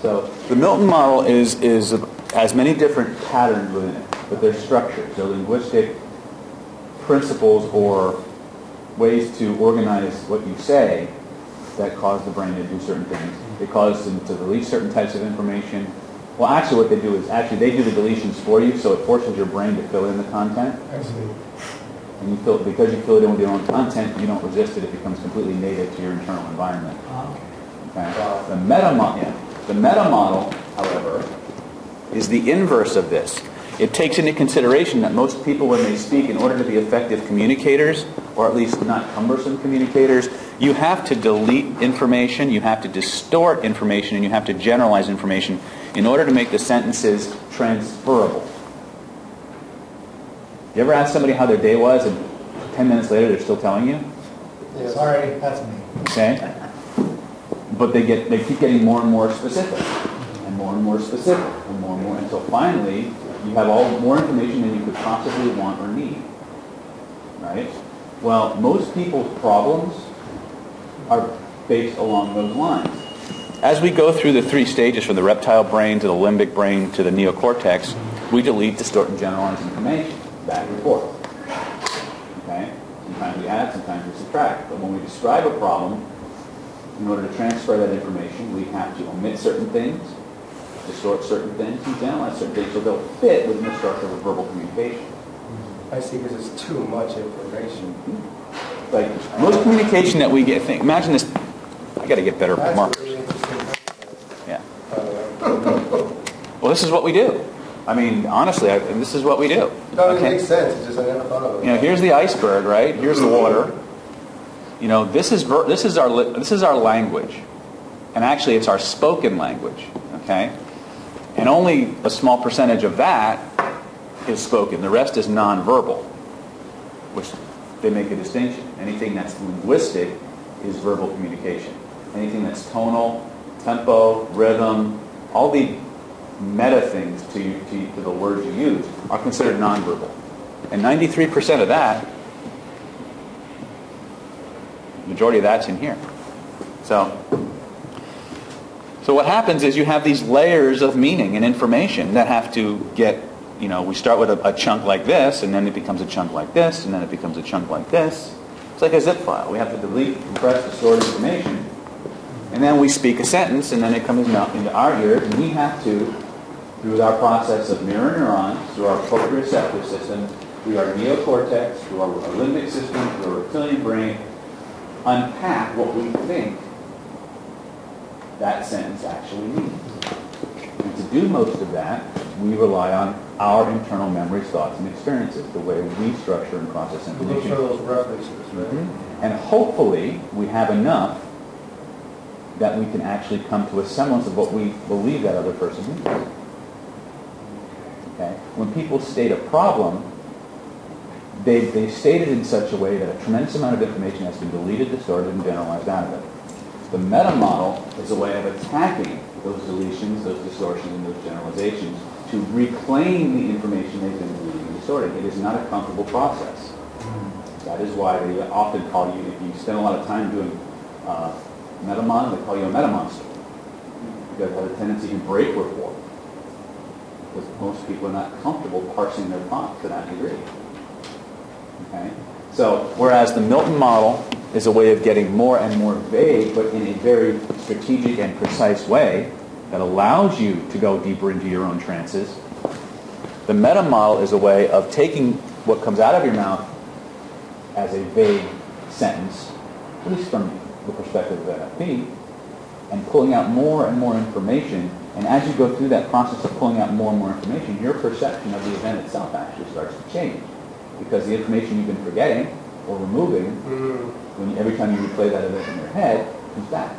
So the Milton model has many different patterns within it, but they're structured. They're linguistic principles or ways to organize what you say that cause the brain to do certain things. They cause them to delete certain types of information. Well, actually what they do is they do the deletions for you, so it forces your brain to fill in the content. I see. And because you fill it in with your own content, you don't resist it. It becomes completely native to your internal environment. Okay? The meta model, however, is the inverse of this. It takes into consideration that most people, when they speak, in order to be effective communicators, or at least not cumbersome communicators, you have to delete information, you have to distort information, and you have to generalize information in order to make the sentences transferable. You ever ask somebody how their day was, and 10 minutes later they're still telling you? Yeah, sorry, that's me. Okay? But they keep getting more and more specific, and more specific, and more, until finally you have more information than you could possibly want or need. Right? Well, most people's problems are based along those lines. As we go through the three stages, from the reptile brain to the limbic brain to the neocortex, we delete, distort, and generalize information back and forth. Okay? Sometimes we add, sometimes we subtract. But when we describe a problem, in order to transfer that information, we have to omit certain things, distort certain things, and generalize certain things so they'll fit within the structure of verbal communication. I see, because it's too much information. Like most communication that we get, imagine this. I got to get better markers. Really interesting. Yeah. Well, this is what we do. I mean, honestly, this is what we do. No, it makes sense. It's just I never thought of it. Here's the iceberg, right? Here's the water. This is our language, and actually, it's our spoken language. Okay, and only a small percentage of that is spoken. The rest is nonverbal, which they make a distinction. Anything that's linguistic is verbal communication. Anything that's tonal, tempo, rhythm, all the meta things to the words you use are considered nonverbal. And 93% of that, majority of that's in here. So what happens is you have these layers of meaning and information that have to get, we start with a chunk like this, and then it becomes a chunk like this, and then it becomes a chunk like this. It's like a zip file. We have to delete, compress, distort information, and then we speak a sentence, and then it comes into our ears, and we have to, through our process of mirror neurons, through our proprioceptive system, through our neocortex, through our limbic system, through our reptilian brain, unpack what we think that sentence actually means. And to do most of that, we rely on our internal memories, thoughts, and experiences, the way we structure and process information. Look for those references, right? Mm-hmm. And hopefully, we have enough that we can actually come to a semblance of what we believe that other person means. Okay? When people state a problem, they state it in such a way that a tremendous amount of information has been deleted, distorted, and generalized out of it. The meta model is a way of attacking those deletions, those distortions, and those generalizations to reclaim the information they've been deleting and distorting. It is not a comfortable process. That is why they often call you, if you spend a lot of time doing meta model, they call you a meta monster. You have a tendency to break rapport, because most people are not comfortable parsing their thoughts to that degree. Okay? So, whereas the Milton model is a way of getting more and more vague, but in a very strategic and precise way that allows you to go deeper into your own trances, the meta model is a way of taking what comes out of your mouth as a vague sentence, at least from the perspective of NLP, and pulling out more and more information. And as you go through that process of pulling out more and more information, your perception of the event itself actually starts to change. Because the information you've been forgetting or removing, every time you replay that event in your head, comes back.